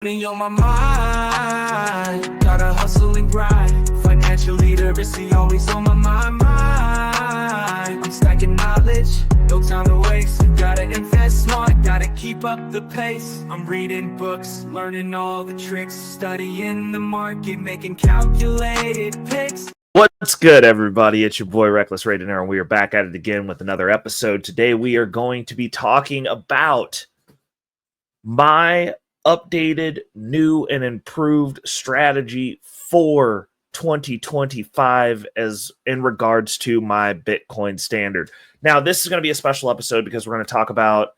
Money on my mind, gotta hustle and grind. Financial literacy always on my mind. I'm stacking knowledge, no time to waste. Gotta invest smart, gotta keep up the pace. I'm reading books, learning all the tricks, studying the market, making calculated picks. What's good, everybody? It's your boy Reckless Raidener, and we are back at it again with another episode. Today we are going to be talking about my updated, new, and improved strategy for 2025 as in regards to my Bitcoin standard. Now, this is going to be a special episode because we're going to talk about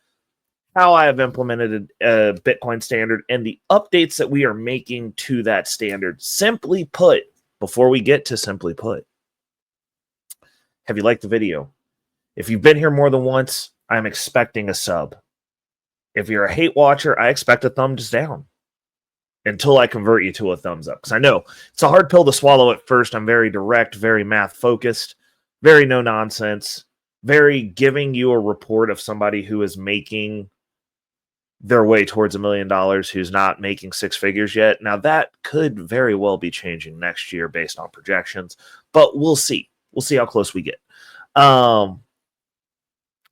how I have implemented a Bitcoin standard and the updates that we are making to that standard. Simply put, before we get to simply put, have you liked the video? If you've been here more than once, I'm expecting a sub. If you're a hate watcher, I expect a thumbs down until I convert you to a thumbs up. Because I know it's a hard pill to swallow at first. I'm very direct, very math focused, very no nonsense, very giving you a report of somebody who is making their way towards $1 million, who's not making six figures yet. Now, that could very well be changing next year based on projections, but we'll see. We'll see how close we get.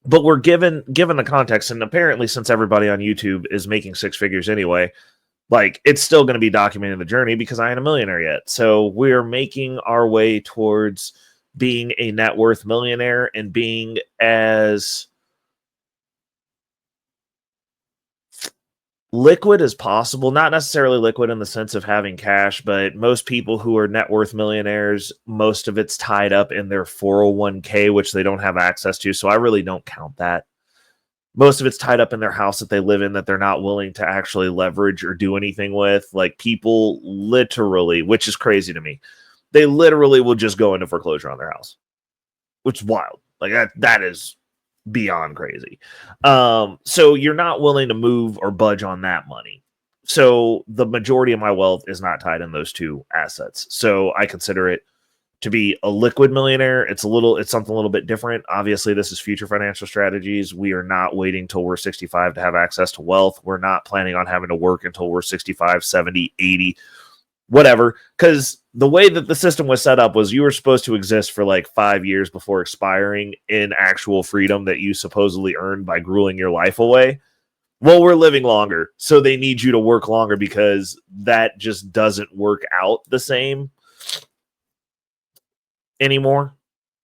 But we're given the context, and apparently since everybody on YouTube is making six figures anyway, like it's still going to be documenting the journey because I ain't a millionaire yet. So we're making our way towards being a net worth millionaire and being as liquid as possible. Not necessarily liquid in the sense of having cash, but most people who are net worth millionaires, most of it's tied up in their 401k, which they don't have access to. So I really don't count that. Most of it's tied up in their house that they live in that they're not willing to actually leverage or do anything with. Like people literally, which is crazy to me, they literally will just go into foreclosure on their house, which is wild. Like that is beyond crazy. So you're not willing to move or budge on that money. So the majority of my wealth is not tied in those two assets. So I consider it to be a liquid millionaire. It's something a little bit different. Obviously, this is future financial strategies. We are not waiting till we're 65 to have access to wealth. We're not planning on having to work until we're 65, 70, 80, whatever. Because the way that the system was set up was you were supposed to exist for like 5 years before expiring in actual freedom that you supposedly earned by grueling your life away. Well, we're living longer, so they need you to work longer because that just doesn't work out the same anymore.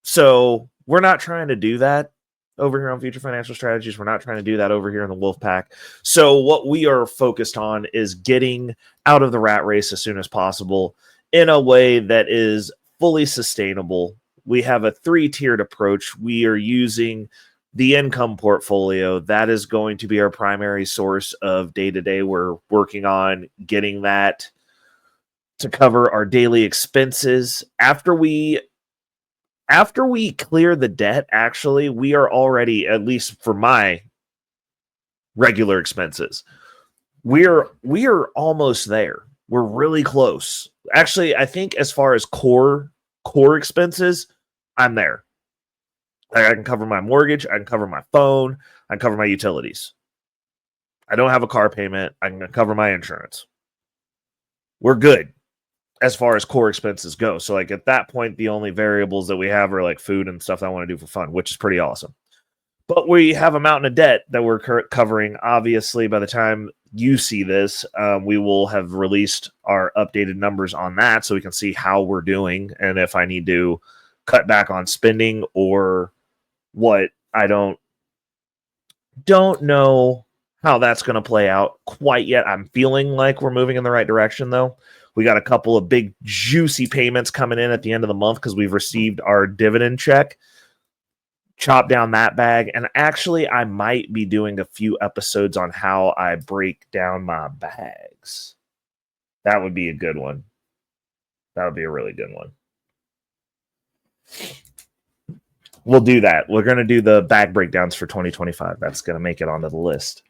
So we're not trying to do that over here on Future Financial Strategies. We're not trying to do that over here in the Wolf Pack. So what we are focused on is getting out of the rat race as soon as possible in a way that is fully sustainable. We have a 3-tiered approach. We are using the income portfolio. That is going to be our primary source of day-to-day. We're working on getting that to cover our daily expenses. After we clear the debt, actually, we are already, at least for my regular expenses, we are almost there. We're really close. Actually, I think as far as core expenses, I'm there. Like I can cover my mortgage, I can cover my phone, I can cover my utilities. I don't have a car payment, I can cover my insurance. We're good as far as core expenses go. So like at that point, the only variables that we have are like food and stuff that I want to do for fun, which is pretty awesome. But we have a mountain of debt that we're covering. Obviously, by the time you see this, we will have released our updated numbers on that so we can see how we're doing and if I need to cut back on spending or what. I don't know how that's going to play out quite yet. I'm feeling like we're moving in the right direction, though. We got a couple of big juicy payments coming in at the end of the month because we've received our dividend check. Chop down that bag. And actually, I might be doing a few episodes on how I break down my bags. That would be a good one. That would be a really good one. We'll do that. We're going to do the bag breakdowns for 2025. That's going to make it onto the list.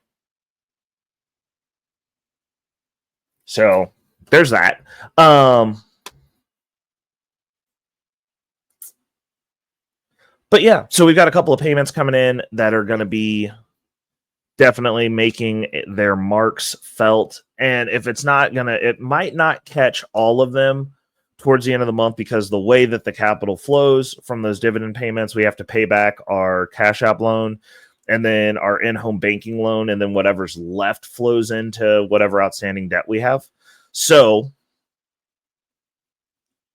So there's that. But yeah, so we've got a couple of payments coming in that are going to be definitely making their marks felt. And if it's not gonna, it might not catch all of them towards the end of the month, because the way that the capital flows from those dividend payments, we have to pay back our Cash App loan and then our in-home banking loan, and then whatever's left flows into whatever outstanding debt we have. So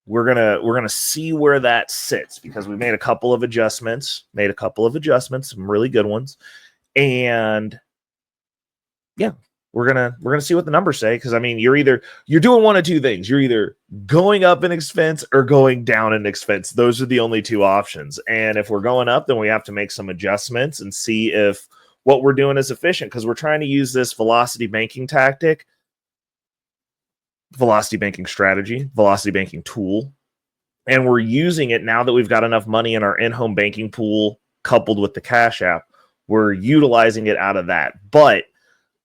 we're gonna see where that sits, because we made a couple of adjustments, some really good ones. And yeah, we're gonna see what the numbers say, because I mean, you're doing one of two things. You're either going up in expense or going down in expense. Those are the only two options. And if we're going up, then we have to make some adjustments and see if what we're doing is efficient, because we're trying to use this velocity banking tactic, velocity banking strategy, velocity banking tool. And we're using it now that we've got enough money in our in-home banking pool coupled with the Cash App. We're utilizing it out of that. But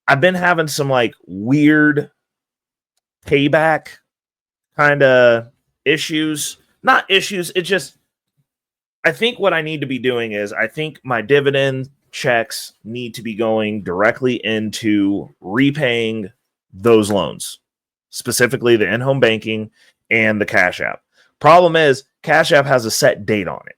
I've been having some like weird payback kind of issues. Not issues. It just, I think what I need to be doing is, I think my dividend checks need to be going directly into repaying those loans, specifically the in-home banking and the Cash App. Problem is, Cash App has a set date on it.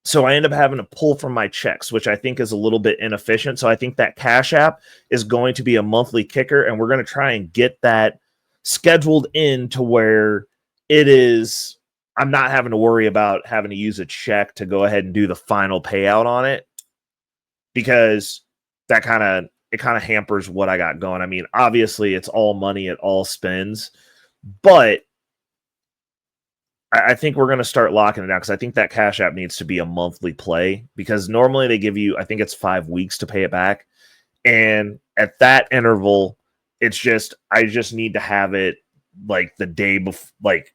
So I end up having to pull from my checks, which I think is a little bit inefficient. So I think that Cash App is going to be a monthly kicker, and we're going to try and get that scheduled in to where it is, I'm not having to worry about having to use a check to go ahead and do the final payout on it, because that kind of hampers what I got going. I mean, obviously it's all money, it all spends, but I think we're going to start locking it down, because I think that Cash App needs to be a monthly play, because normally they give you, I think it's 5 weeks to pay it back. And at that interval, it's just, I just need to have it like the day before, like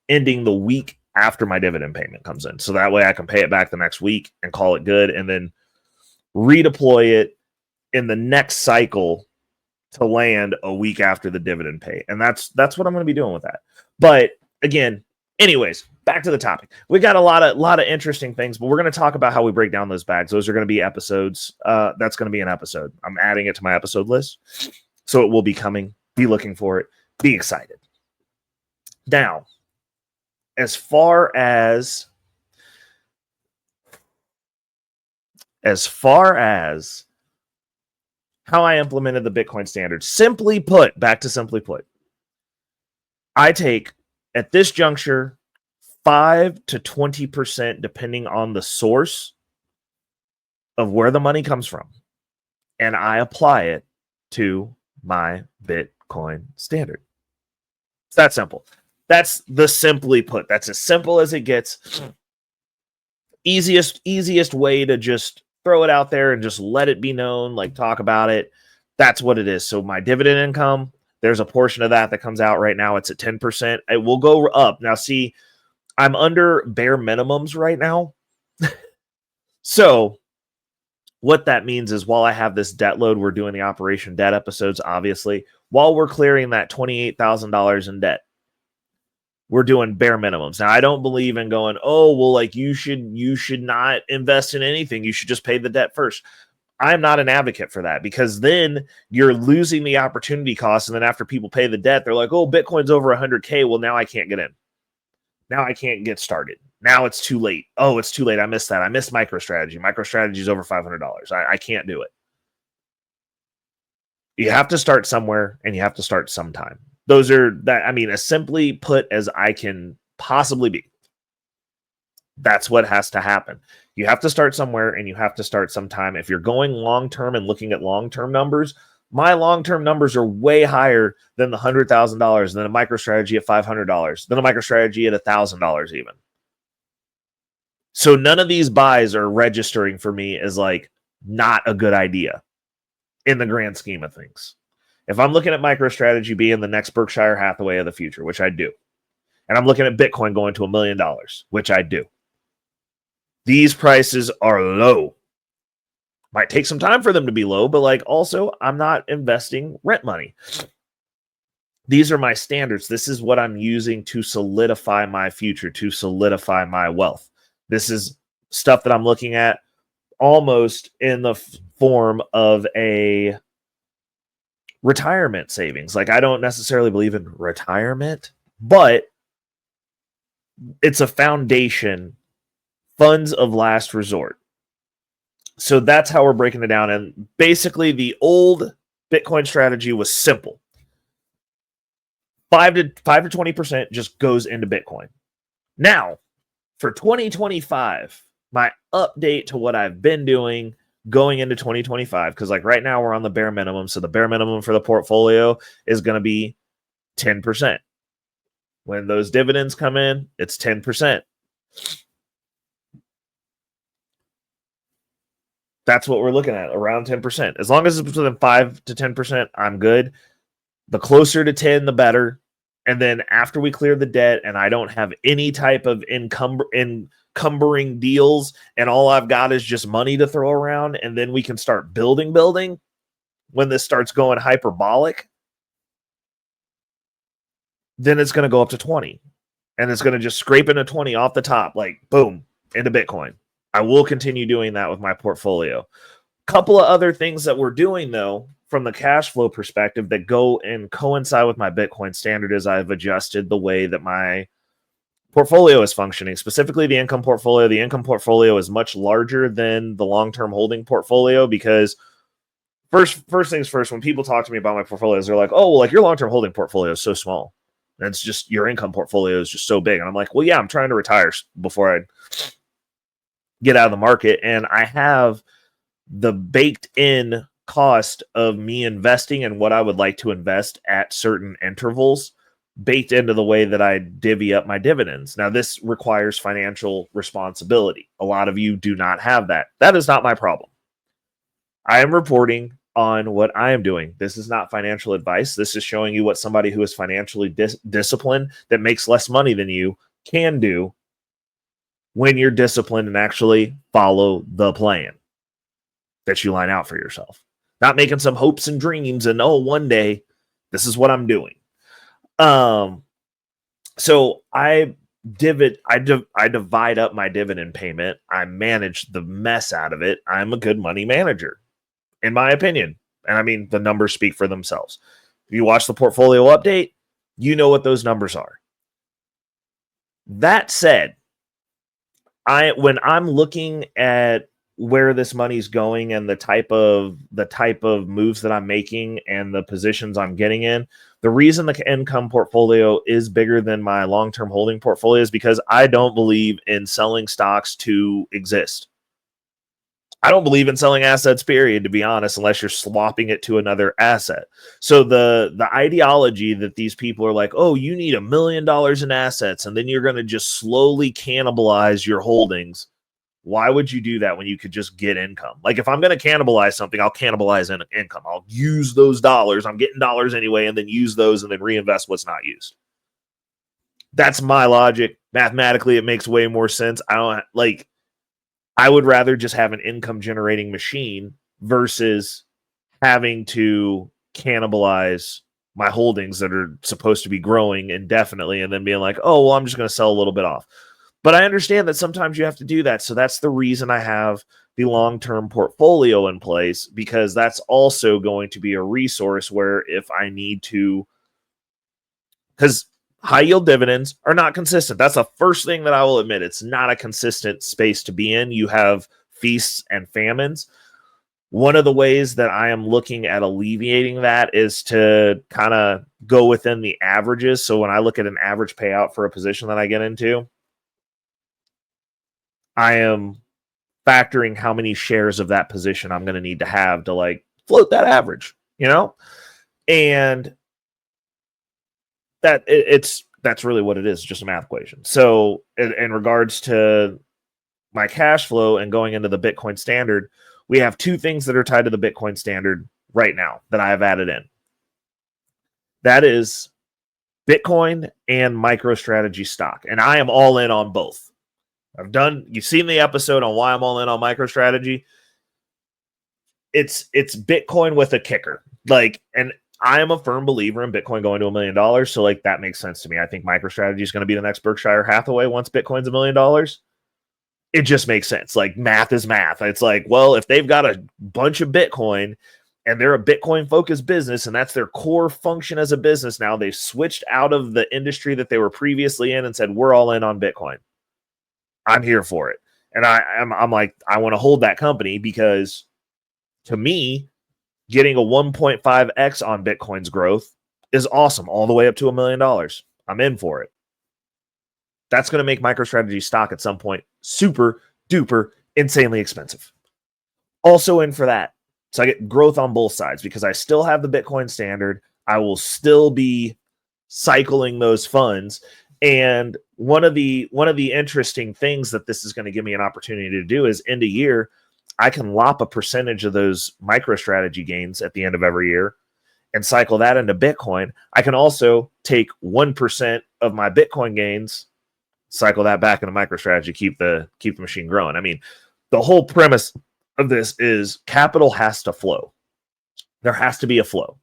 ending the week after my dividend payment comes in. So that way I can pay it back the next week and call it good, and then redeploy it in the next cycle to land a week after the dividend pay. And that's what I'm going to be doing with that. But again, anyways, back to the topic. We got a lot of interesting things, but we're going to talk about how we break down those bags. Those are going to be episodes. That's going to be an episode. I'm adding it to my episode list, so it will be coming. Be looking for it. Be excited. Now, as far as how I implemented the Bitcoin standard, simply put, I take, at this juncture, 5 to 20%, depending on the source of where the money comes from, and I apply it to my Bitcoin standard. It's that simple. That's the simply put. That's as simple as it gets. Easiest way to just throw it out there and just let it be known, like talk about it. That's what it is. So my dividend income, there's a portion of that comes out right now. It's at 10%. It will go up. Now, see, I'm under bare minimums right now. So what that means is, while I have this debt load, we're doing the Operation Debt episodes, obviously. While we're clearing that $28,000 in debt, we're doing bare minimums. Now, I don't believe in going, oh, well, like you should not invest in anything. You should just pay the debt first. I'm not an advocate for that, because then you're losing the opportunity cost. And then after people pay the debt, they're like, oh, Bitcoin's over 100K. Well, now I can't get in. Now I can't get started. Now it's too late. Oh, it's too late. I missed that. I missed MicroStrategy. MicroStrategy is over $500. I can't do it. You have to start somewhere, and you have to start sometime. Those are that. I mean, as simply put as I can possibly be. That's what has to happen. You have to start somewhere, and you have to start sometime. If you're going long-term and looking at long-term numbers, my long-term numbers are way higher than the $100,000, than a MicroStrategy at $500, than a MicroStrategy at $1,000 even. So none of these buys are registering for me as like not a good idea in the grand scheme of things. If I'm looking at MicroStrategy being the next Berkshire Hathaway of the future, which I do, and I'm looking at Bitcoin going to $1 million, which I do, these prices are low. Might take some time for them to be low, but like also I'm not investing rent money. These are my standards. This is what I'm using to solidify my future, to solidify my wealth. This is stuff that I'm looking at almost in the form of a retirement savings. Like, I don't necessarily believe in retirement, but it's a foundation, funds of last resort. So that's how we're breaking it down. And basically, the old Bitcoin strategy was simple. 5 to 20% just goes into Bitcoin. Now, for 2025, my update to what I've been doing going into 2025, because like right now we're on the bare minimum. So the bare minimum for the portfolio is going to be 10%. When those dividends come in, it's 10%. That's what we're looking at, around 10%. As long as it's within 5 to 10%, I'm good. The closer to 10, the better. And then after we clear the debt and I don't have any type of encumbering deals and all I've got is just money to throw around, and then we can start building. When this starts going hyperbolic, then it's going to go up to 20. And it's going to just scrape into 20 off the top, like boom, into Bitcoin. I will continue doing that with my portfolio. Couple of other things that we're doing, though, from the cash flow perspective that go and coincide with my Bitcoin standard is I've adjusted the way that my portfolio is functioning, specifically the income portfolio. The income portfolio is much larger than the long-term holding portfolio because first things first, when people talk to me about my portfolios, they're like, oh, well, like your long-term holding portfolio is so small. And it's just your income portfolio is just so big. And I'm like, well, yeah, I'm trying to retire before I get out of the market. And I have the baked in cost of me investing and what I would like to invest at certain intervals baked into the way that I divvy up my dividends. Now, this requires financial responsibility. A lot of you do not have that. That is not my problem. I am reporting on what I am doing. This is not financial advice. This is showing you what somebody who is financially disciplined that makes less money than you can do when you're disciplined and actually follow the plan that you line out for yourself. Not making some hopes and dreams and, oh, one day this is what I'm doing. So I divide up my dividend payment. I manage the mess out of it. I'm a good money manager, in my opinion. And I mean, the numbers speak for themselves. If you watch the portfolio update, you know what those numbers are. That said, when I'm looking at where this money's going and the type of moves that I'm making and the positions I'm getting in, the reason the income portfolio is bigger than my long-term holding portfolio is because I don't believe in selling stocks to exist. I don't believe in selling assets, period, to be honest, unless you're swapping it to another asset. So the ideology that these people are like, oh, you need $1 million in assets, and then you're going to just slowly cannibalize your holdings. Why would you do that when you could just get income? Like, if I'm going to cannibalize something, I'll cannibalize income. I'll use those dollars. I'm getting dollars anyway, and then use those and then reinvest what's not used. That's my logic. Mathematically, it makes way more sense. I would rather just have an income generating machine versus having to cannibalize my holdings that are supposed to be growing indefinitely and then being like, oh, well, I'm just going to sell a little bit off. But I understand that sometimes you have to do that. So that's the reason I have the long-term portfolio in place, because that's also going to be a resource where if I need to, because high yield dividends are not consistent. That's the first thing that I will admit. It's not a consistent space to be in. You have feasts and famines. One of the ways that I am looking at alleviating that is to kind of go within the averages. So when I look at an average payout for a position that I get into, I am factoring how many shares of that position I'm going to need to have to like float that average, and that's really what it is, just a math equation. So in regards to my cash flow and going into the Bitcoin standard, we have two things that are tied to the Bitcoin standard right now that I have added in. That is Bitcoin and MicroStrategy stock. And I am all in on both. You've seen the episode on why I'm all in on MicroStrategy. It's Bitcoin with a kicker. And I am a firm believer in Bitcoin going to $1 million. So that makes sense to me. I think MicroStrategy is going to be the next Berkshire Hathaway once Bitcoin's $1 million. it just makes sense. Like math is math. It's like, well, if they've got a bunch of Bitcoin and they're a Bitcoin focused business and that's their core function as a business now, they've switched out of the industry that they were previously in and said, we're all in on Bitcoin. I'm here for it. And I'm like, I want to hold that company because to me, getting a 1.5x on Bitcoin's growth is awesome, all the way up to $1 million. I'm in for it. That's going to make MicroStrategy stock at some point super duper insanely expensive. Also in for that. So I get growth on both sides because I still have the Bitcoin standard. I will still be cycling those funds. And one of the interesting things that this is going to give me an opportunity to do is end of year, I can lop a percentage of those MicroStrategy gains at the end of every year and cycle that into Bitcoin. I can also take 1% of my Bitcoin gains, cycle that back into MicroStrategy, keep the machine growing. I mean, the whole premise of this is capital has to flow. There has to be a flow.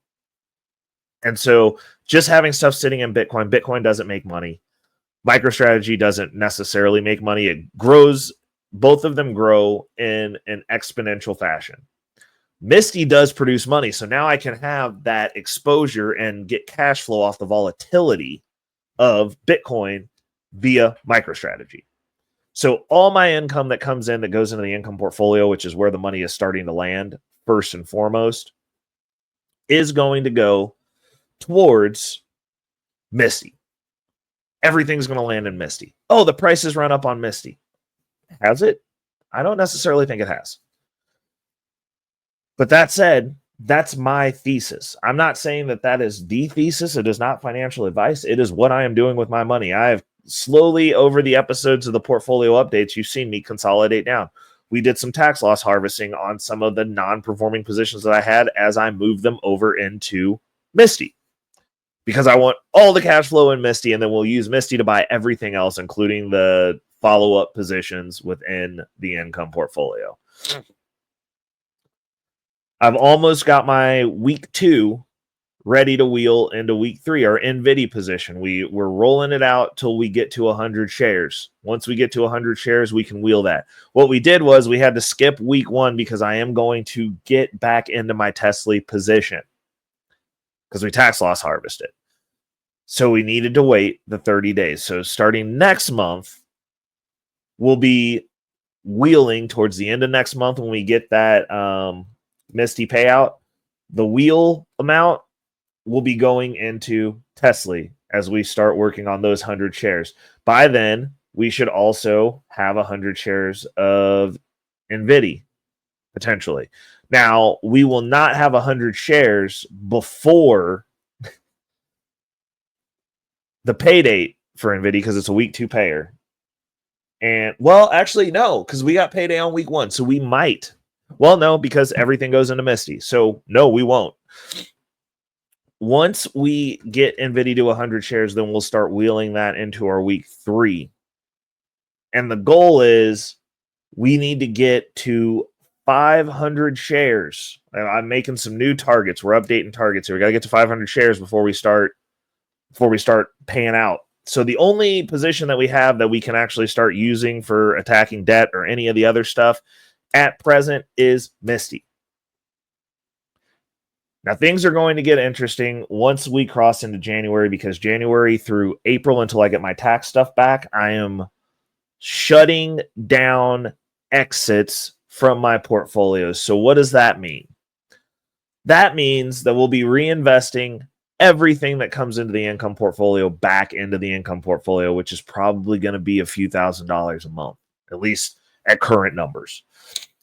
And so just having stuff sitting in Bitcoin doesn't make money. MicroStrategy doesn't necessarily make money. It grows. Both of them grow in an exponential fashion. Misty does produce money. So now I can have that exposure and get cash flow off the volatility of Bitcoin via MicroStrategy. So all my income that comes in that goes into the income portfolio, which is where the money is starting to land first and foremost, is going to go towards Misty. Everything's going to land in Misty. Oh, the prices run up on Misty. Has it? I don't necessarily think it has. But that said, that's my thesis. I'm not saying that that is the thesis. It is not financial advice. It is what I am doing with my money. I have slowly, over the episodes of the portfolio updates, you've seen me consolidate down. We did some tax loss harvesting on some of the non-performing positions that I had as I moved them over into Misty, because I want all the cash flow in Misty, and then we'll use Misty to buy everything else, including the follow-up positions within the income portfolio. I've almost got my week 2 ready to wheel into week 3, our NVIDIA position. We're rolling it out till we get to 100 shares. Once we get to 100 shares, we can wheel that. What we did was we had to skip week 1 because I am going to get back into my Tesla position because we tax loss harvested. So we needed to wait the 30 days. So starting next month, we'll be wheeling towards the end of next month when we get that Misty payout. The wheel amount will be going into Tesla as we start working on those 100 shares. By then, we should also have 100 shares of NVIDIA, potentially. Now, we will not have 100 shares before the pay date for NVIDIA because it's a week 2 payer. And, well, actually, no, because we got payday on week 1, so we might. Well, no, because everything goes into Misty. So, no, we won't. Once we get NVIDIA to 100 shares, then we'll start wheeling that into our week 3. And the goal is we need to get to 500 shares. I'm making some new targets. We're updating targets here. We got to get to 500 shares before we start paying out. So the only position that we have that we can actually start using for attacking debt or any of the other stuff at present is Misty. Now, things are going to get interesting once we cross into January, because January through April, until I get my tax stuff back, I am shutting down exits from my portfolios. So what does that mean? That means that we'll be reinvesting everything that comes into the income portfolio back into the income portfolio, which is probably going to be a few $1,000s a month, at least at current numbers.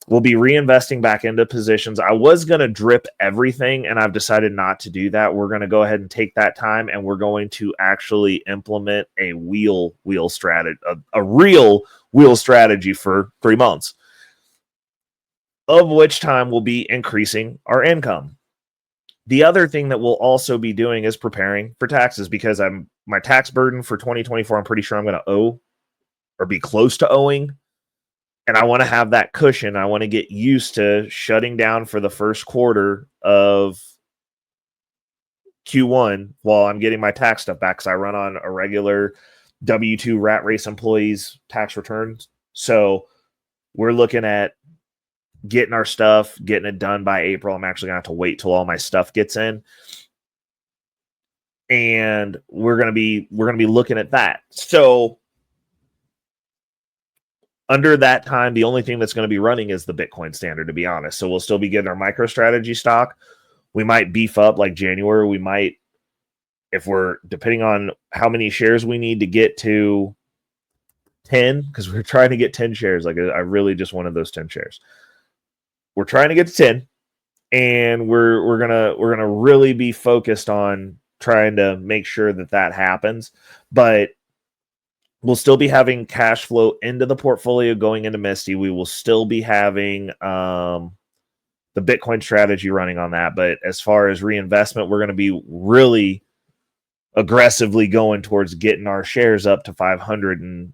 We'll be reinvesting back into positions. I was going to drip everything, and I've decided not to do that. We're going to go ahead and take that time, and we're going to actually implement a wheel strategy, a real wheel strategy for 3 months, of which time we'll be increasing our income. The other thing that we'll also be doing is preparing for taxes, because my tax burden for 2024, I'm pretty sure I'm going to owe or be close to owing. And I want to have that cushion. I want to get used to shutting down for the first quarter of Q1 while I'm getting my tax stuff back, because I run on a regular W-2 rat race employees tax returns. So we're looking at getting our stuff, getting it done by April. I'm actually going to have to wait till all my stuff gets in. And we're going to be looking at that. So under that time, the only thing that's going to be running is the Bitcoin standard, to be honest. So we'll still be getting our MicroStrategy stock. We might beef up like January. We might, if we're depending on how many shares we need to get to 10, because we're trying to get 10 shares. Like I really just wanted those 10 shares. We're trying to get to 10, and we're gonna really be focused on trying to make sure that happens. But we'll still be having cash flow into the portfolio going into Misty. We will still be having the Bitcoin strategy running on that. But as far as reinvestment, we're going to be really aggressively going towards getting our shares up to 500. And,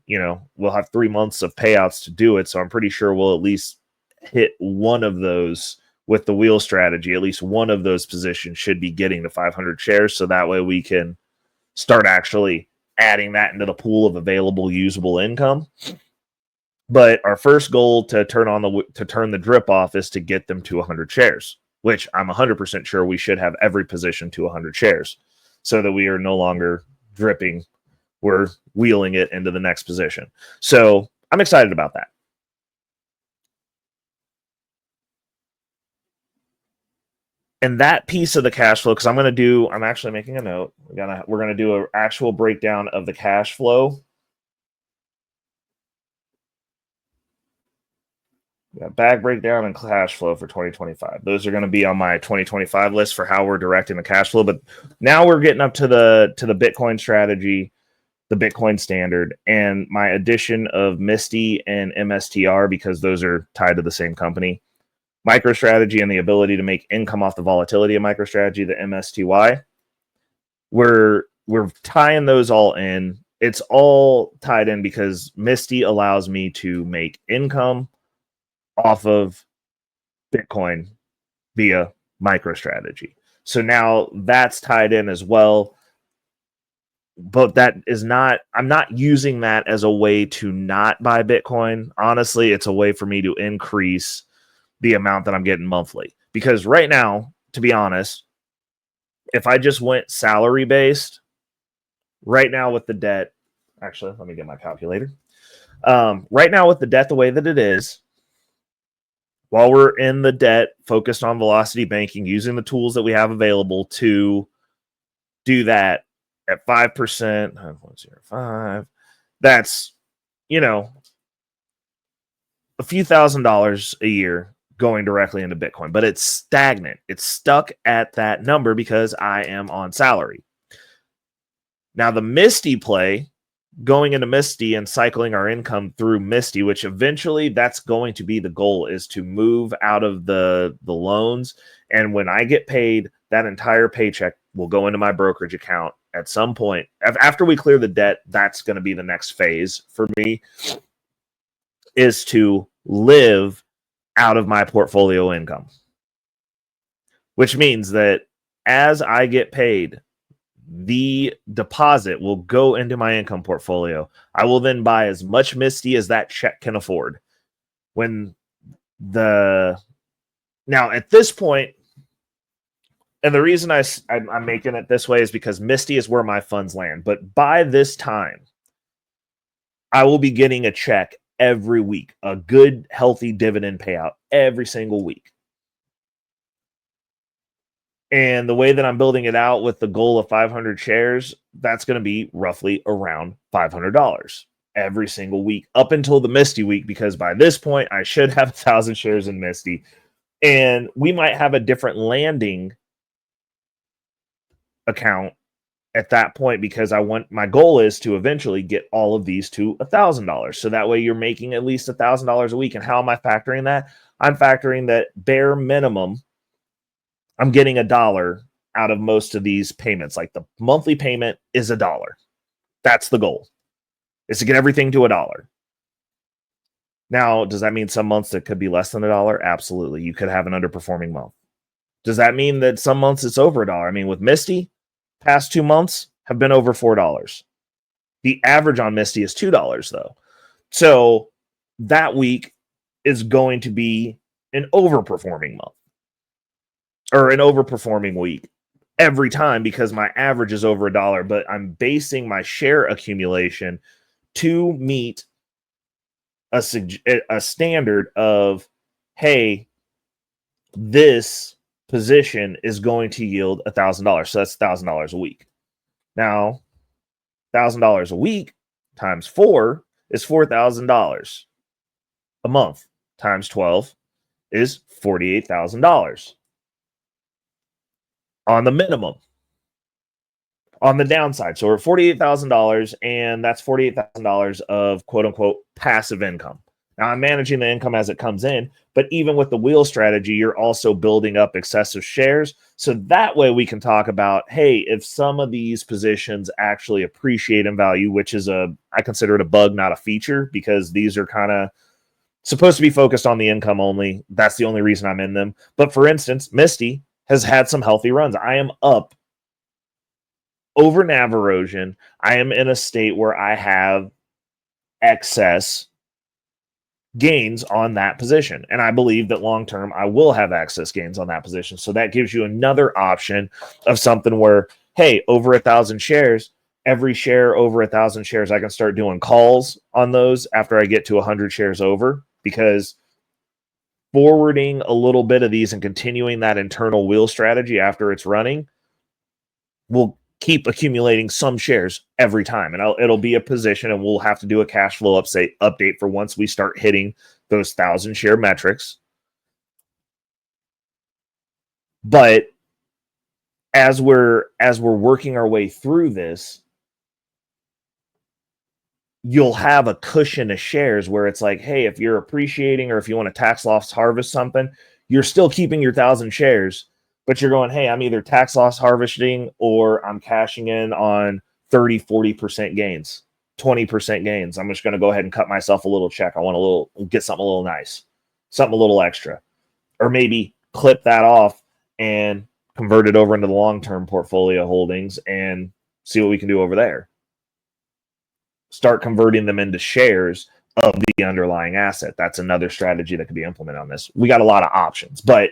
we'll have 3 months of payouts to do it. So I'm pretty sure we'll at least hit one of those with the wheel strategy. At least one of those positions should be getting to 500 shares. So that way we can start actually adding that into the pool of available usable income. But our first goal to turn the drip off is to get them to 100 shares, which I'm 100% sure we should have every position to 100 shares so that we are no longer dripping. We're wheeling it into the next position. So I'm excited about that. And that piece of the cash flow, because I'm actually making a note. We're gonna do an actual breakdown of the cash flow. Bag breakdown and cash flow for 2025. Those are going to be on my 2025 list for how we're directing the cash flow. But now we're getting up to the Bitcoin strategy, the Bitcoin standard, and my addition of Misty and MSTR, because those are tied to the same company. MicroStrategy and the ability to make income off the volatility of MicroStrategy, the MSTY. We're tying those all in. It's all tied in because Misty allows me to make income off of Bitcoin via MicroStrategy. So now that's tied in as well. But I'm not using that as a way to not buy Bitcoin. Honestly, it's a way for me to increase the amount that I'm getting monthly. Because right now, to be honest, if I just went salary based, right now with the debt, actually, let me get my calculator. Right now with the debt the way that it is, while we're in the debt, focused on velocity banking, using the tools that we have available to do that at 5%, 5.05, that's, a few $1,000s a year going directly into Bitcoin, but it's stagnant. It's stuck at that number because I am on salary. Now, the Misty play, going into Misty and cycling our income through Misty, which eventually that's going to be the goal, is to move out of the loans. And when I get paid, that entire paycheck will go into my brokerage account at some point. After we clear the debt, that's going to be the next phase for me, is to live out of my portfolio income. Which means that as I get paid, the deposit will go into my income portfolio. I will then buy as much Misty as that check can afford. Now at this point, and the reason I'm making it this way is because Misty is where my funds land. But by this time, I will be getting a check every week, a good, healthy dividend payout every single week. And the way that I'm building it out with the goal of 500 shares, that's going to be roughly around $500 every single week up until the Misty week, because by this point, I should have 1,000 shares in Misty. And we might have a different landing account at that point, because my goal is to eventually get all of these to $1,000. So that way you're making at least $1,000 a week. And how am I factoring that? I'm factoring that bare minimum, I'm getting $1 out of most of these payments. Like the monthly payment is $1. That's the goal, is to get everything to $1. Now, does that mean some months it could be less than $1? Absolutely. You could have an underperforming month. Does that mean that some months it's over $1? I mean, with Misty, past 2 months have been over $4. The average on Misty is $2 though. So that week, is going to be an overperforming month or an overperforming week every time because my average is over $1, but I'm basing my share accumulation to meet a standard of, hey, this position is going to yield $1,000. So that's $1,000 a week. Now, $1,000 a week times 4 is $4,000 a month. Times 12 is $48,000 on the minimum. On the downside, so we're at $48,000, and that's $48,000 of quote unquote passive income. Now I'm managing the income as it comes in, but even with the wheel strategy, you're also building up excessive shares. So that way we can talk about, hey, if some of these positions actually appreciate in value, which is I consider it a bug, not a feature, because these are kind of supposed to be focused on the income only. That's the only reason I'm in them. But for instance, Misty has had some healthy runs. I am up over NAV erosion. I am in a state where I have excess gains on that position. And I believe that long term, I will have excess gains on that position. So that gives you another option of something where, hey, over 1,000 shares, every share over 1,000 shares, I can start doing calls on those after I get to 100 shares over, because forwarding a little bit of these and continuing that internal wheel strategy after it's running will keep accumulating some shares every time. And it'll be a position, and we'll have to do a cash flow update for once we start hitting those 1,000 share metrics. But as we're working our way through this, you'll have a cushion of shares where it's like, hey, if you're appreciating or if you want to tax loss harvest something, you're still keeping your 1,000 shares, but you're going, hey, I'm either tax loss harvesting or I'm cashing in on 30, 40% gains, 20% gains. I'm just going to go ahead and cut myself a little check. I want get something a little nice, something a little extra, or maybe clip that off and convert it over into the long-term portfolio holdings and see what we can do over there. Start converting them into shares of the underlying asset. That's another strategy that could be implemented on this. We got a lot of options, but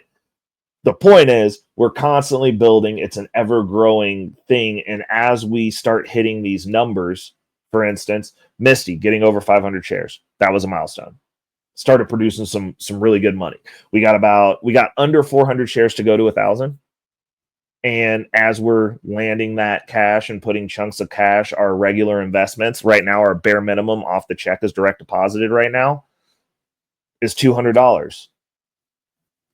the point is we're constantly building. It's an ever-growing thing. And as we start hitting these numbers, for instance, Misty getting over 500 shares, that was a milestone. Started producing some really good money. We got under 400 shares to go to 1,000. And as we're landing that cash and putting chunks of cash, our regular investments right now, our bare minimum off the check is direct deposited right now is $200.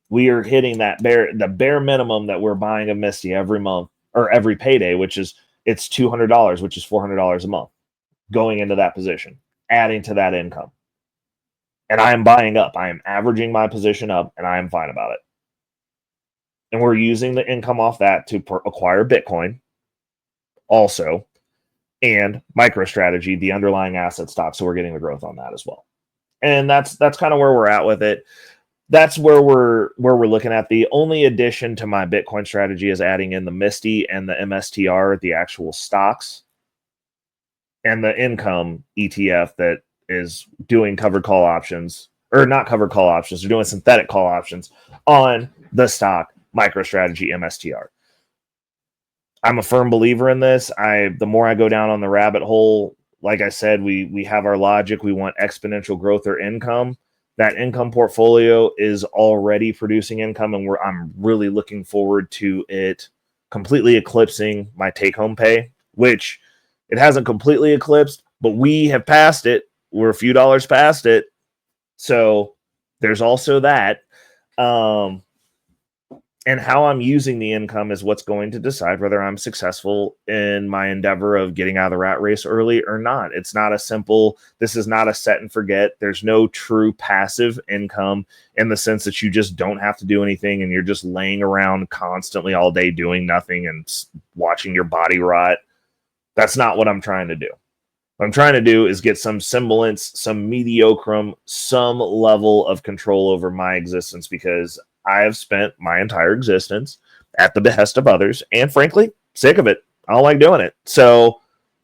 We are hitting the bare minimum that we're buying a Misty every month or every payday, which is it's $200, which is $400 a month going into that position, adding to that income. And I am buying up. I am averaging my position up, and I am fine about it. And we're using the income off that to acquire Bitcoin also, and MicroStrategy, the underlying asset stock. So we're getting the growth on that as well. And that's kind of where we're at with it. That's where we're looking at. The only addition to my Bitcoin strategy is adding in the Misty and the MSTR, the actual stocks, and the income ETF that is doing covered call options, or not covered call options. They're doing synthetic call options on the stock MicroStrategy MSTR. I'm a firm believer in this. The more I go down on the rabbit hole, like I said, we have our logic. We want exponential growth or income. That income portfolio is already producing income, and I'm really looking forward to it completely eclipsing my take-home pay, which it hasn't completely eclipsed, but we have passed it. We're a few dollars past it. So there's also that. And how I'm using the income is what's going to decide whether I'm successful in my endeavor of getting out of the rat race early or not. It's not this is not a set and forget. There's no true passive income in the sense that you just don't have to do anything and you're just laying around constantly all day doing nothing and watching your body rot. That's not what I'm trying to do. What I'm trying to do is get some semblance, some mediocre, some level of control over my existence, because I have spent my entire existence at the behest of others, and frankly, sick of it. I don't like doing it. So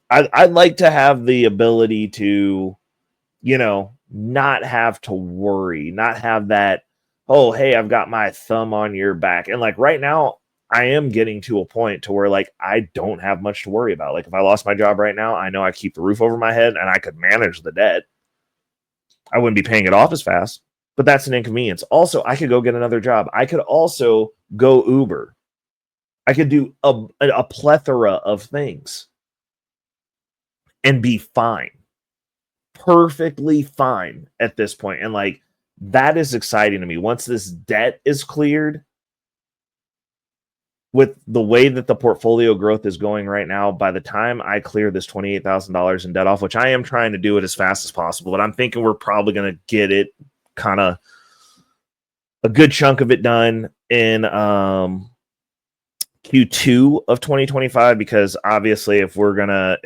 I'd like to have the ability to, not have to worry, not have that, oh, hey, I've got my thumb on your back. And like right now, I am getting to a point to where like I don't have much to worry about. Like if I lost my job right now, I know I keep the roof over my head and I could manage the debt. I wouldn't be paying it off as fast, but that's an inconvenience. Also, I could go get another job. I could also go Uber. I could do a plethora of things and be fine. Perfectly fine at this point. And like that is exciting to me. Once this debt is cleared, with the way that the portfolio growth is going right now, by the time I clear this $28,000 in debt off, which I am trying to do it as fast as possible, but I'm thinking we're probably going to get it kind of a good chunk of it done in Q2 of 2025, because obviously if we're gonna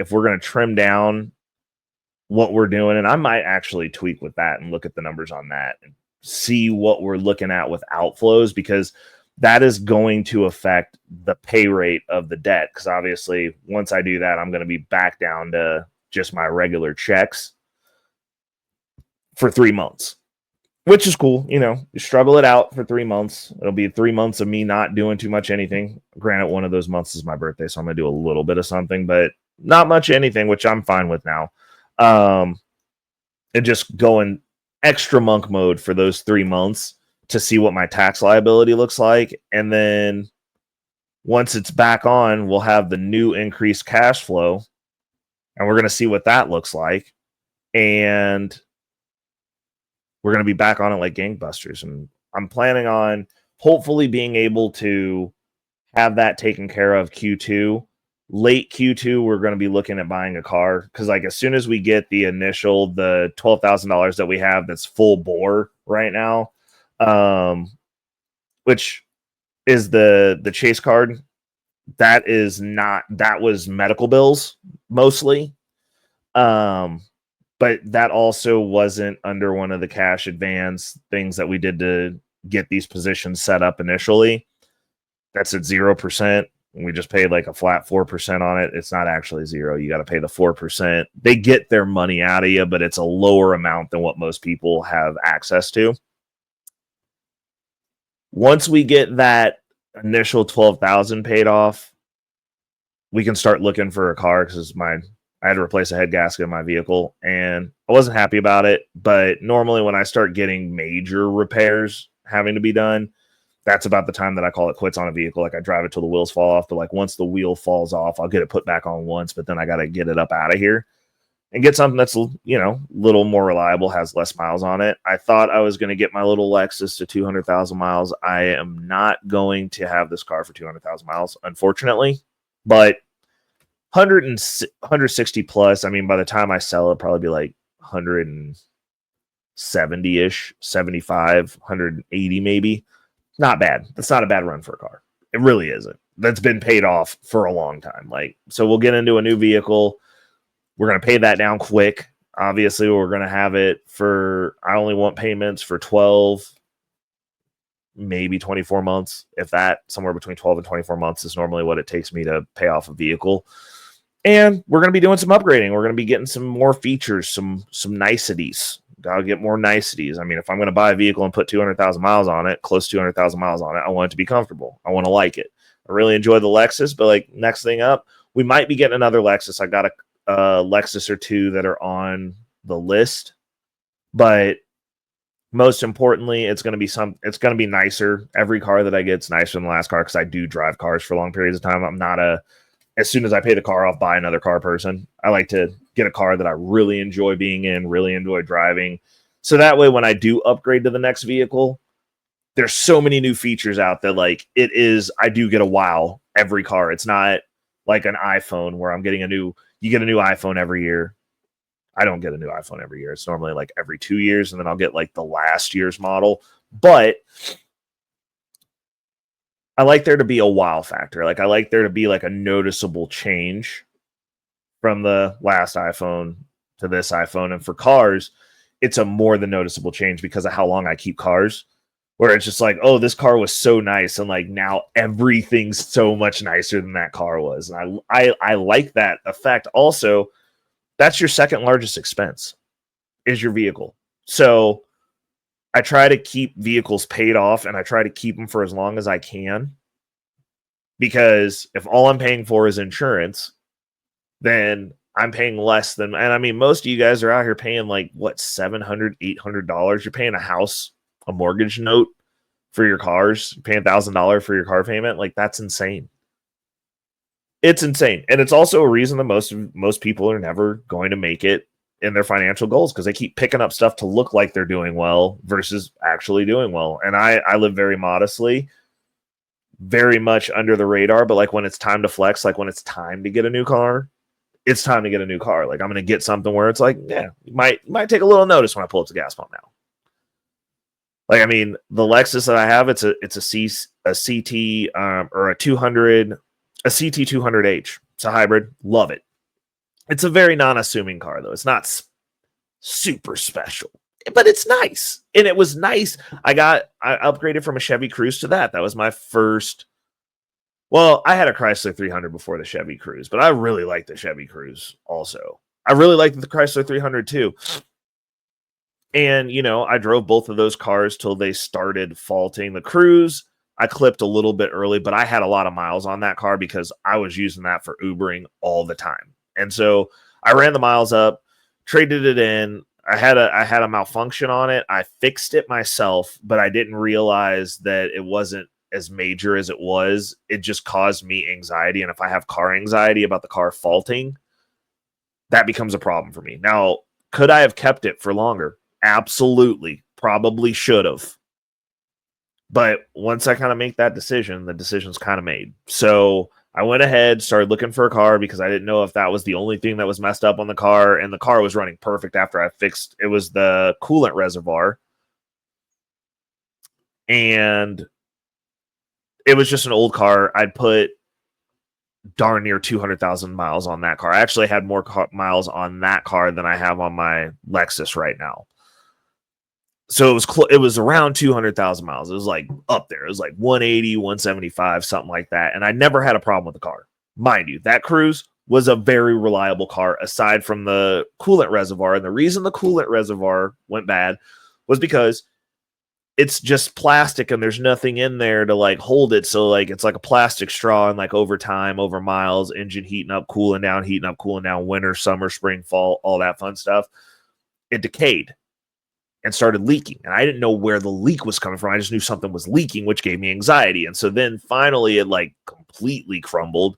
trim down what we're doing, and I might actually tweak with that and look at the numbers on that and see what we're looking at with outflows, because that is going to affect the pay rate of the debt. Because obviously, once I do that, I'm going to be back down to just my regular checks for 3 months, which is cool. You know, you struggle it out for 3 months. It'll be 3 months of me not doing too much anything. Granted, one of those months is my birthday, so I'm going to do a little bit of something, but not much anything, which I'm fine with now. And just going extra monk mode for those 3 months to see what my tax liability looks like. And then once it's back on, we'll have the new increased cash flow and we're going to see what that looks like. And we're going to be back on it like gangbusters. And I'm planning on hopefully being able to have that taken care of Q2. Late Q2, we're going to be looking at buying a car, because like as soon as we get the $12,000 that we have that's full bore right now, which is the Chase card, that was medical bills mostly, but that also wasn't under one of the cash advance things that we did to get these positions set up initially. That's at 0%. We just paid like a flat 4% on it. It's not actually 0. You got to pay the 4%. They get their money out of you, but it's a lower amount than what most people have access to. Once we get that initial 12,000 paid off, we can start looking for a car, because I had to replace a head gasket in my vehicle and I wasn't happy about it. But normally when I start getting major repairs having to be done, that's about the time that I call it quits on a vehicle. Like I drive it till the wheels fall off, but like once the wheel falls off, I'll get it put back on once, but then I got to get it up out of here and get something that's, you know, a little more reliable, has less miles on it. I thought I was going to get my little Lexus to 200,000 miles. I am not going to have this car for 200,000 miles, unfortunately, but 160 plus. I mean, by the time I sell it, probably be like 170-ish, 75, 180 maybe. Not bad. That's not a bad run for a car. It really isn't. That's been paid off for a long time. Like, so we'll get into a new vehicle. We're going to pay that down quick. Obviously, we're going to have it for, I only want payments for 12, maybe 24 months. If that, somewhere between 12 and 24 months is normally what it takes me to pay off a vehicle. And we're going to be doing some upgrading. We're going to be getting some more features, some niceties. I'll get more niceties. I mean, if I'm going to buy a vehicle and put 200,000 miles on it, close to 200,000 miles on it, I want it to be comfortable. I want to like it. I really enjoy the Lexus, but like next thing up, we might be getting another Lexus. I got a Lexus or two that are on the list, but most importantly, it's going to be nicer. Every car that I get is nicer than the last car, because I do drive cars for long periods of time. I'm not as soon as I pay the car off, buy another car person. I like to get a car that I really enjoy being in, really enjoy driving. So that way, when I do upgrade to the next vehicle, there's so many new features out that like I do get a wow every car. It's not like an iPhone where I'm getting you get a new iPhone every year. I don't get a new iPhone every year. It's normally like every 2 years, and then I'll get like the last year's model. But I like there to be a wow factor. Like I like there to be like a noticeable change from the last iPhone to this iPhone. And for cars, it's a more than noticeable change because of how long I keep cars, where it's just like, oh, this car was so nice. And like now everything's so much nicer than that car was. And I like that effect. Also, that's your second largest expense is your vehicle. So I try to keep vehicles paid off, and I try to keep them for as long as I can, because if all I'm paying for is insurance, then I'm paying less than, and I mean, most of you guys are out here paying like what, $700, $800. You're paying a house, a mortgage note for your cars, you're paying $1,000 for your car payment. Like, that's insane. It's insane. And it's also a reason that most people are never going to make it in their financial goals, because they keep picking up stuff to look like they're doing well versus actually doing well. And I live very modestly, very much under the radar, but like when it's time to flex, like when it's time to get a new car, it's time to get a new car. Like, I'm going to get something where it's like, yeah, you might take a little notice when I pull up the gas pump now. Like, I mean, the Lexus that I have, it's a CT or a 200, a CT 200H. It's a hybrid. Love it. It's a very non-assuming car, though. It's not super special, but it's nice. And it was nice. I upgraded from a Chevy Cruze to that. That was my first. Well, I had a Chrysler 300 before the Chevy Cruze, but I really liked the Chevy Cruze also. I really liked the Chrysler 300 too. And, you know, I drove both of those cars till they started faulting. The Cruze, I clipped a little bit early, but I had a lot of miles on that car because I was using that for Ubering all the time. And so I ran the miles up, traded it in. I had a malfunction on it. I fixed it myself, but I didn't realize that it wasn't as major as it was. It just caused me anxiety. And if I have car anxiety about the car faulting, that becomes a problem for me. Now, could I have kept it for longer? Absolutely. Probably should have. But once I kind of make that decision, the decision's kind of made. So I went ahead, started looking for a car because I didn't know if that was the only thing that was messed up on the car. And the car was running perfect after I fixed it. Was the coolant reservoir. And it was just an old car. I'd put darn near 200,000 miles on that car. I actually had more miles on that car than I have on my Lexus right now. So it was around 200,000 miles. It was like up there. It was like 180, 175, something like that. And I never had a problem with the car. Mind you, that Cruze was a very reliable car aside from the coolant reservoir. And the reason the coolant reservoir went bad was because it's just plastic and there's nothing in there to like hold it. So like it's like a plastic straw, and like over time, over miles, engine heating up, cooling down, winter, summer, spring, fall, all that fun stuff. It decayed and started leaking. And I didn't know where the leak was coming from. I just knew something was leaking, which gave me anxiety. And so then finally it like completely crumbled.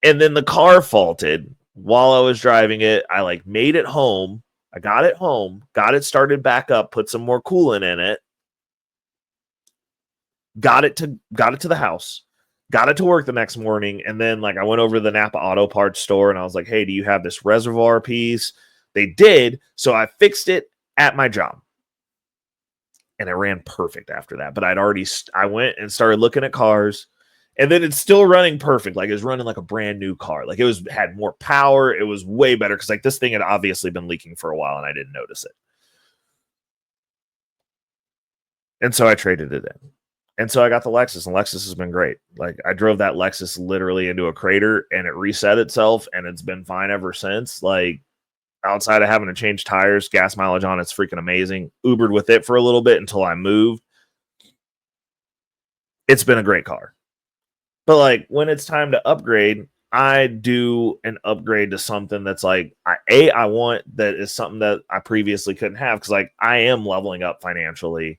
And then the car faulted while I was driving it. I like made it home. I got it home, got it started back up, put some more coolant in it, got it to the house, got it to work the next morning. And then like I went over to the Napa Auto Parts store and I was like, hey, do you have this reservoir piece? They did. So I fixed it at my job. And it ran perfect after that. But I went and started looking at cars, and then it's still running perfect. Like it was running like a brand new car. Like it had more power. It was way better because like this thing had obviously been leaking for a while and I didn't notice it. And so I traded it in. And so I got the Lexus, and Lexus has been great. Like I drove that Lexus literally into a crater and it reset itself, and it's been fine ever since. Like outside of having to change tires, gas mileage on it's freaking amazing. Ubered with it for a little bit until I moved. It's been a great car. But like when it's time to upgrade, I do an upgrade to something that's like I want that is something that I previously couldn't have, because like I am leveling up financially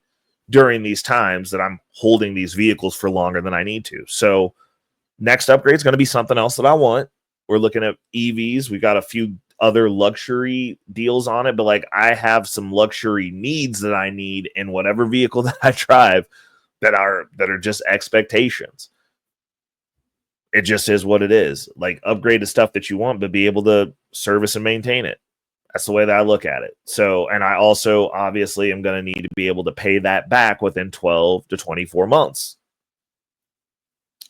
during these times that I'm holding these vehicles for longer than I need to. So next upgrade is going to be something else that I want. We're looking at EVs. We got a few other luxury deals on it, but like I have some luxury needs that I need in whatever vehicle that I drive that are just expectations. It just is what it is. Like upgrade to stuff that you want, but be able to service and maintain it. That's the way that I look at it. So, and I also obviously am going to need to be able to pay that back within 12 to 24 months.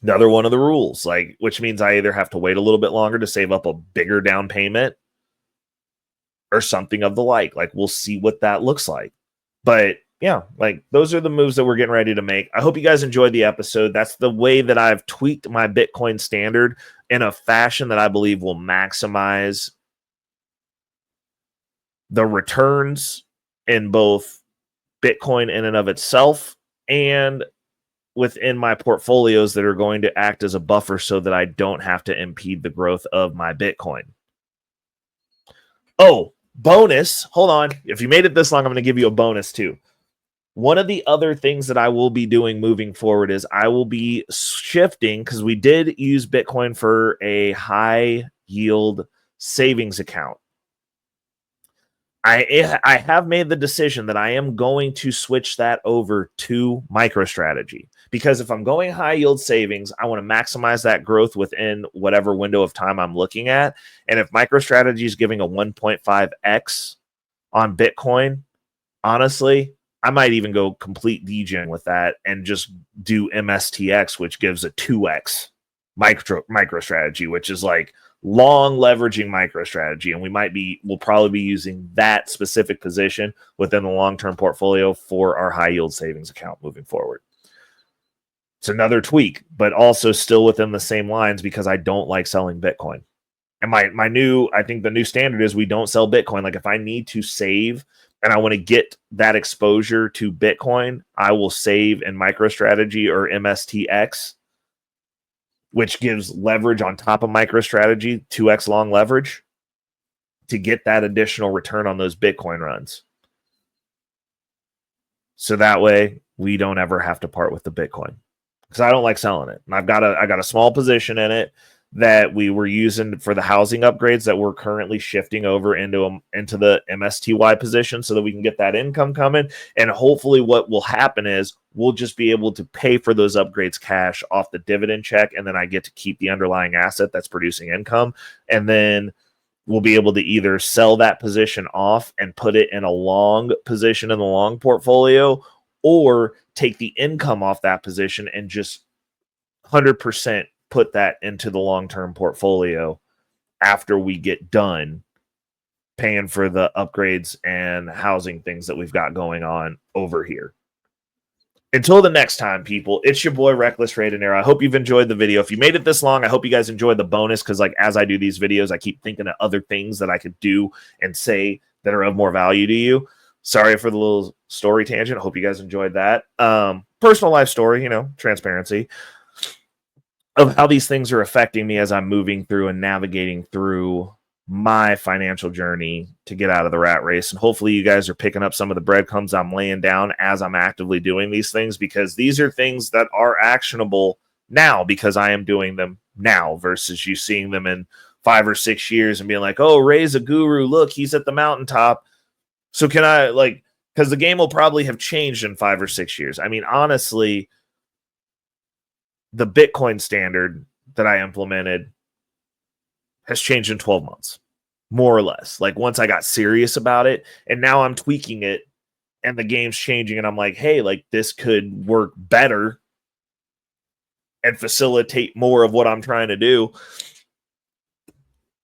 Another one of the rules, like, which means I either have to wait a little bit longer to save up a bigger down payment or something of the like. Like, we'll see what that looks like. But yeah, like those are the moves that we're getting ready to make. I hope you guys enjoyed the episode. That's the way that I've tweaked my Bitcoin standard in a fashion that I believe will maximize the returns in both Bitcoin in and of itself and within my portfolios that are going to act as a buffer so that I don't have to impede the growth of my Bitcoin. Oh, bonus. Hold on. If you made it this long, I'm going to give you a bonus too. One of the other things that I will be doing moving forward is I will be shifting, because we did use Bitcoin for a high yield savings account. I have made the decision that I am going to switch that over to MicroStrategy, because if I'm going high yield savings, I want to maximize that growth within whatever window of time I'm looking at. And if MicroStrategy is giving a 1.5x on Bitcoin, honestly, I might even go complete degen with that and just do MSTX, which gives a 2x MicroStrategy, which is like long leveraging MicroStrategy. And we'll probably be using that specific position within the long-term portfolio for our high yield savings account moving forward. It's another tweak, but also still within the same lines, because I don't like selling Bitcoin. And I think the new standard is we don't sell Bitcoin. Like if I need to save and I want to get that exposure to Bitcoin, I will save in MicroStrategy or MSTX, which gives leverage on top of MicroStrategy, 2x long leverage, to get that additional return on those Bitcoin runs. So that way we don't ever have to part with the Bitcoin, because I don't like selling it. And I got a small position in it that we were using for the housing upgrades that we're currently shifting over into the MSTY position so that we can get that income coming. And hopefully what will happen is we'll just be able to pay for those upgrades cash off the dividend check, and then I get to keep the underlying asset that's producing income. And then we'll be able to either sell that position off and put it in a long position in the long portfolio, or take the income off that position and just 100% put that into the long-term portfolio after we get done paying for the upgrades and housing things that we've got going on over here. Until the next time, people, it's your boy Reckless Raidinator. I hope you've enjoyed the video. If you made it this long, I hope you guys enjoyed the bonus, because like as I do these videos, I keep thinking of other things that I could do and say that are of more value to you. Sorry for the little story tangent. I hope you guys enjoyed that. Personal life story, transparency of how these things are affecting me as I'm moving through and navigating through my financial journey to get out of the rat race. And hopefully you guys are picking up some of the breadcrumbs I'm laying down as I'm actively doing these things, because these are things that are actionable now because I am doing them now, versus you seeing them in 5 or 6 years and being like, oh, Ray's a guru. Look, he's at the mountaintop. So can I, because the game will probably have changed in 5 or 6 years. I mean, honestly, the Bitcoin standard that I implemented has changed in 12 months, more or less. Like once I got serious about it, and now I'm tweaking it and the game's changing, and I'm like, hey, like this could work better and facilitate more of what I'm trying to do.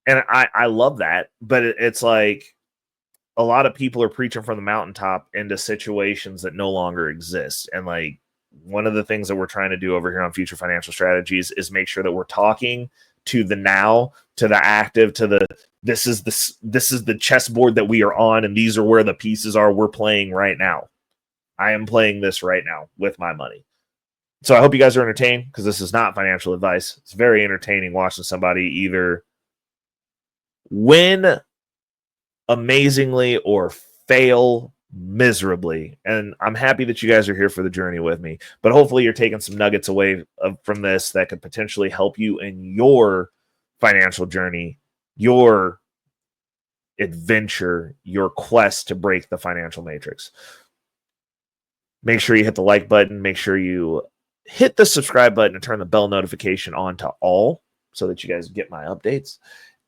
And I love that, but it's like a lot of people are preaching from the mountaintop into situations that no longer exist. And like, one of the things that we're trying to do over here on Future Financial Strategies is make sure that we're talking to the now, to the active, to the this is the chessboard that we are on, and these are where the pieces are. We're playing right now. I am playing this right now with my money. So I hope you guys are entertained, because this is not financial advice. It's very entertaining watching somebody either win amazingly or fail miserably. And I'm happy that you guys are here for the journey with me, but hopefully you're taking some nuggets away from this that could potentially help you in your financial journey, your adventure, your quest to break the financial matrix. Make sure you hit the like button. Make sure you hit the subscribe button and turn the bell notification on to all so that you guys get my updates.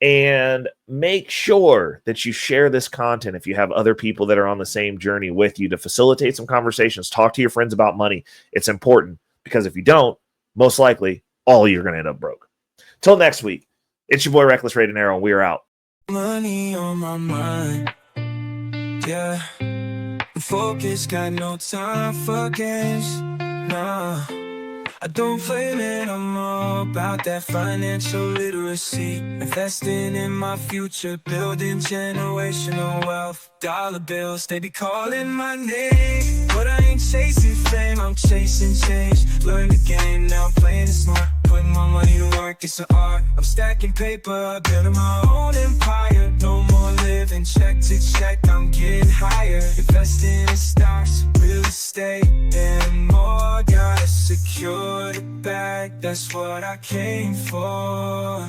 And make sure that you share this content if you have other people that are on the same journey with you, to facilitate some conversations. Talk to your friends about money. It's important, because if you don't, most likely all you're going to end up broke. Till next week, it's your boy Reckless Raidinator, and we're out. Money on my mind, yeah. Focus, got no time for games, nah. I don't blame it, I'm all about that financial literacy. Investing in my future, building generational wealth. Dollar bills, they be calling my name, but I ain't chasing fame, I'm chasing change. Learn the game, now I'm playing it smart. Putting my money to work, it's an art. I'm stacking paper, building my own empire. No more living check to check, I'm getting higher. Investing in stocks, real estate, and more. Gotta secure the bag, that's what I came for.